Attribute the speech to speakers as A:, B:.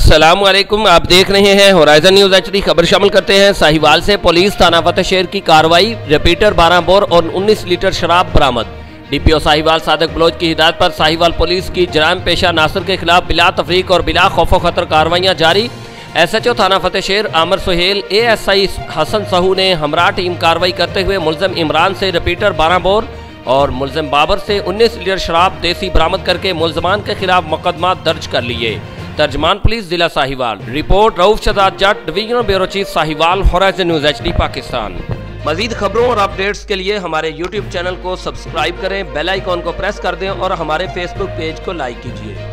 A: अस्सलामुअलैकुम, आप देख रहे हैं होराइजन न्यूज एचडी। खबर शामिल करते हैं। साहिवाल से पुलिस थाना फतेहशहर की कार्रवाई, रिपीटर 12 बोर और 19 लीटर शराब बरामद। डीपीओ साहिवाल सादिक बलोच की हिदायत पर साहिवाल पुलिस की जराइम पेशा नासिर के खिलाफ बिला तफरीक और बिला खौफ खतर कार्रवाइयाँ जारी। SHO थाना फतेहशहर आमिर सुहेल ASI हसन सहू ने हमरा टीम कार्रवाई करते हुए मुलजिम इमरान से रिपीटर 12 बोर और मुलजिम बाबर से 19 लीटर शराब देसी बरामद करके मुलजमान के खिलाफ मुकदमा दर्ज कर लिए। तर्जमान पुलिस जिला Sahiwal. Report Rauf Shahzad Jat, divisional bureau chief Sahiwal, horizon news HD Pakistan. मजीद खबरों और अपडेट्स के लिए हमारे YouTube चैनल को सब्सक्राइब करें, बेल आइकॉन को प्रेस कर दें और हमारे Facebook पेज को लाइक कीजिए।